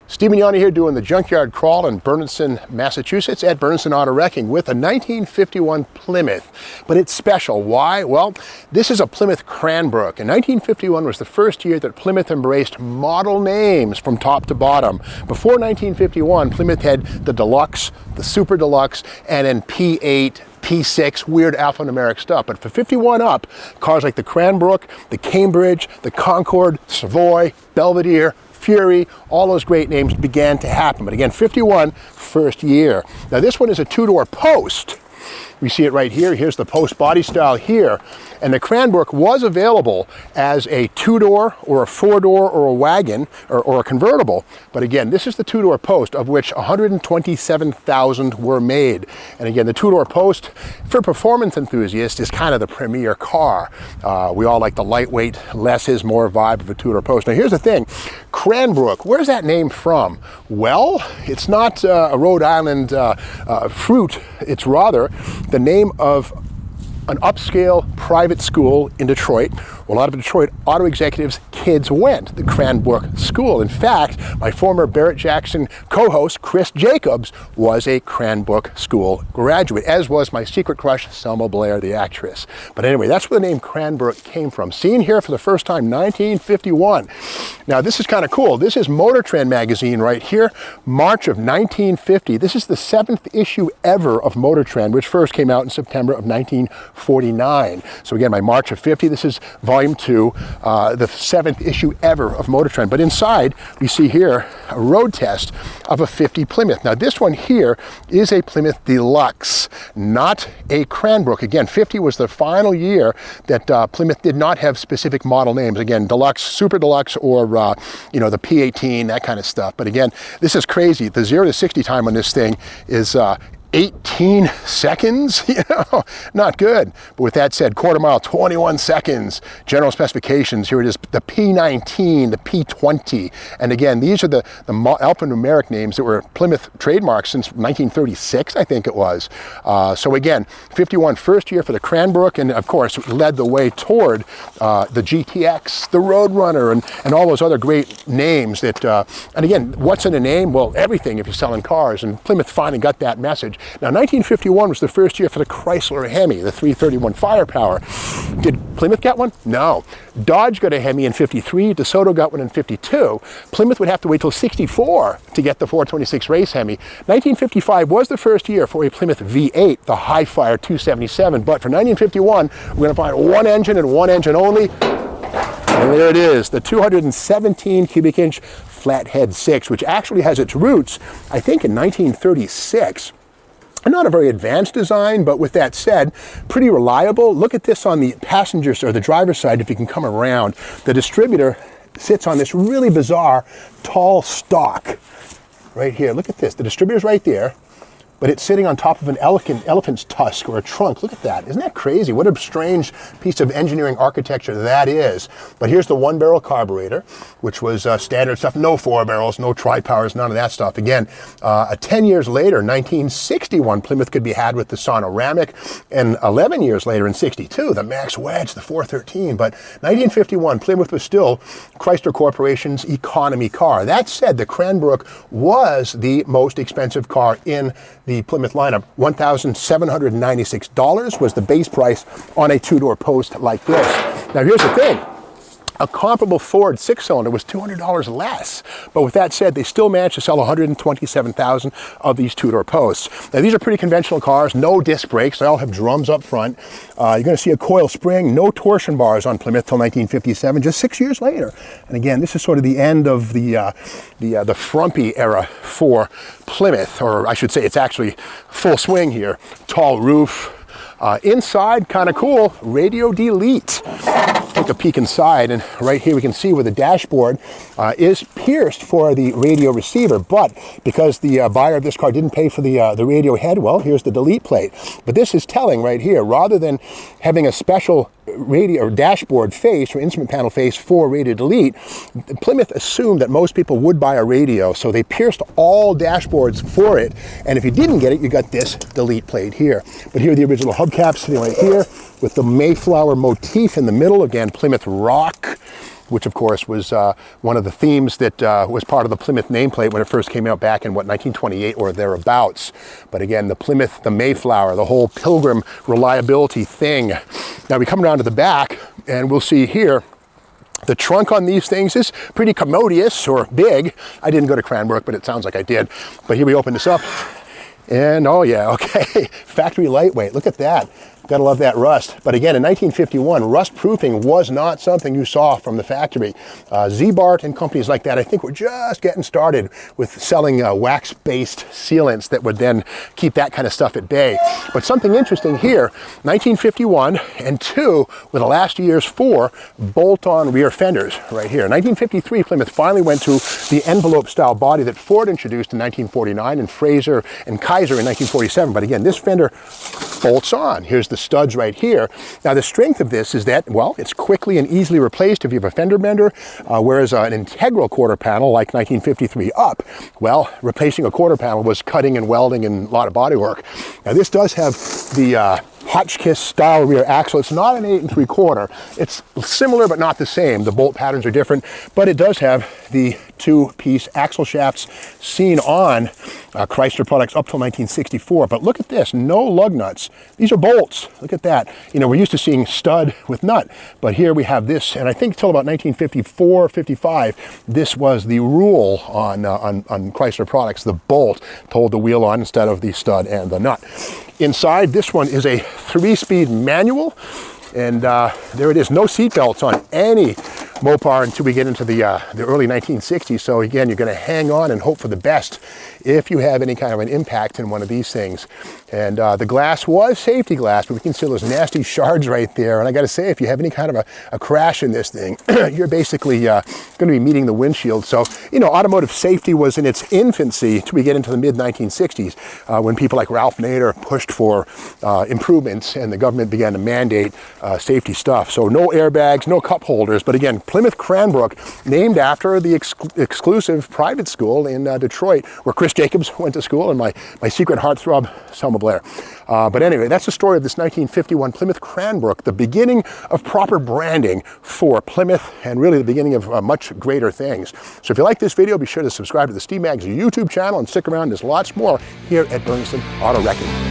Stephen Yanni here doing the junkyard crawl in Berniston, Massachusetts at Berniston Auto Wrecking with a 1951 Plymouth. But it's special. Why? Well, this is a Plymouth Cranbrook. And 1951 was the first year that Plymouth embraced model names from top to bottom. Before 1951, Plymouth had the Deluxe, the Super Deluxe, and then P8, P6, weird alphanumeric stuff. But for 51 up, cars like the Cranbrook, the Cambridge, the Concorde, Savoy, Belvedere, Fury, all those great names began to happen. But again, 51, first year. Now this one is a two-door post. We see it right here. Here's the post body style here. And the Cranbrook was available as a two-door or a four-door or a wagon or a convertible. But again, this is the two-door post, of which 127,000 were made. And again, the two-door post, for performance enthusiasts, is kind of the premier car. We all like the lightweight, less is more vibe of a two-door post. Now here's the thing, Cranbrook, where's that name from? Well, it's not a Rhode Island fruit. It's rather the name of an upscale private school in Detroit, where a lot of Detroit auto executives' kids went, the Cranbrook School. In fact, my former Barrett Jackson co-host, Chris Jacobs, was a Cranbrook School graduate, as was my secret crush, Selma Blair, the actress. But anyway, that's where the name Cranbrook came from. Seen here for the first time, 1951. Now, this is kind of cool. This is Motor Trend magazine right here, March of 1950. This is the 7th issue ever of Motor Trend, which first came out in September of 1949. So again, by March of 50, this is Volume 2, the 7th issue ever of Motor Trend. But inside, we see here a road test of a 50 Plymouth. Now this one here is a Plymouth Deluxe, not a Cranbrook. Again, 50 was the final year that Plymouth did not have specific model names. Again, Deluxe, Super Deluxe, or you know, the P18, that kind of stuff. But again, this is crazy. The 0 to 60 time on this thing is 18 seconds, you know, not good. But with that said, quarter mile, 21 seconds. General specifications, here it is, the P19, the P20. And again, these are the alphanumeric names that were Plymouth trademarks since 1936, I think it was. So again, 51, first year for the Cranbrook, and of course, led the way toward the GTX, the Roadrunner, and all those other great names that, and again, what's in a name? Well, everything if you're selling cars, and Plymouth finally got that message. Now, 1951 was the first year for the Chrysler Hemi, the 331 Firepower. Did Plymouth get one? No. Dodge got a Hemi in 53, DeSoto got one in 52. Plymouth would have to wait till 64 to get the 426 race Hemi. 1955 was the first year for a Plymouth V8, the Hi-Fire 277, but for 1951, we're going to find one engine and one engine only. And there it is, the 217 cubic inch flathead 6, which actually has its roots, I think, in 1936. Not a very advanced design, but with that said, pretty reliable. Look at this on the passenger or the driver's side, if you can come around. The distributor sits on this really bizarre tall stalk right here. Look at this. The distributor's right there, but it's sitting on top of an elephant's tusk or a trunk. Look at that. Isn't that crazy? What a strange piece of engineering architecture that is. But here's the one-barrel carburetor, which was standard stuff. No 4 barrels, no tri-powers, none of that stuff. Again, 10 years later, 1961, Plymouth could be had with the Sonoramic, and 11 years later, in 62, the Max Wedge, the 413. But 1951, Plymouth was still Chrysler Corporation's economy car. That said, the Cranbrook was the most expensive car in the Plymouth lineup. $1,796 was the base price on a two-door post like this. Now here's the thing. A comparable Ford 6-cylinder was $200 less. But with that said, they still managed to sell 127,000 of these two-door posts. Now, these are pretty conventional cars, no disc brakes. They all have drums up front. You're going to see a coil spring, no torsion bars on Plymouth till 1957, just 6 years later. And again, this is sort of the end of the frumpy era for Plymouth, or I should say it's actually full swing here. Tall roof. Inside, kind of cool, radio delete. Take a peek inside, and right here we can see where the dashboard is pierced for the radio receiver, but because the buyer of this car didn't pay for the radio head, well, here's the delete plate. But this is telling right here, rather than having a special radio or dashboard face or instrument panel face for radio delete, Plymouth assumed that most people would buy a radio, so they pierced all dashboards for it, and if you didn't get it, you got this delete plate here. But here are the original hubcaps sitting right here with the Mayflower motif in the middle. Again, Plymouth Rock. which of course was one of the themes that was part of the Plymouth nameplate when it first came out back in, what, 1928 or thereabouts. But again, the Plymouth, the Mayflower, the whole pilgrim reliability thing. Now we come around to the back and we'll see here, the trunk on these things is pretty commodious or big. I didn't go to Cranbrook, but it sounds like I did. But here we open this up and oh yeah, okay, factory lightweight, look at that. Gotta love that rust. But again, in 1951, rust proofing was not something you saw from the factory. Z-Bart and companies like that, I think, were just getting started with selling wax-based sealants that would then keep that kind of stuff at bay. But something interesting here, 1951 and 2 were the last year's 4 bolt-on rear fenders right here. 1953, Plymouth finally went to the envelope-style body that Ford introduced in 1949 and Fraser and Kaiser in 1947. But again, this fender bolts on. Here's the studs right here. Now the strength of this is that, well, it's quickly and easily replaced if you have a fender bender, whereas an integral quarter panel like 1953 up, well, replacing a quarter panel was cutting and welding and a lot of body work. Now this does have the Hotchkiss style rear axle. It's not an 8 3/4. It's similar but not the same. The bolt patterns are different, but it does have the 2-piece axle shafts seen on Chrysler products up till 1964. But look at this, no lug nuts. These are bolts. Look at that. You know, we're used to seeing stud with nut, but here we have this, and I think till about 1954, 55, this was the rule on Chrysler products. The bolt to hold the wheel on instead of the stud and the nut. Inside, this one is a 3-speed manual, and there it is. No seat belts on any Mopar until we get into the early 1960s. So again, you're going to hang on and hope for the best if you have any kind of an impact in one of these things. And the glass was safety glass, but we can see those nasty shards right there. And I got to say, if you have any kind of a crash in this thing, you're basically going to be meeting the windshield. So, you know, automotive safety was in its infancy till we get into the mid-1960s when people like Ralph Nader pushed for improvements and the government began to mandate safety stuff. So no airbags, no cup holders. But again, Plymouth Cranbrook, named after the exclusive private school in Detroit, where Chris Jacobs went to school and my secret heartthrob, Selma Blair. But anyway, that's the story of this 1951 Plymouth Cranbrook, the beginning of proper branding for Plymouth and really the beginning of much greater things. So if you like this video, be sure to subscribe to the Steve Maggs YouTube channel and stick around. There's lots more here at Bernardston Auto Wrecking.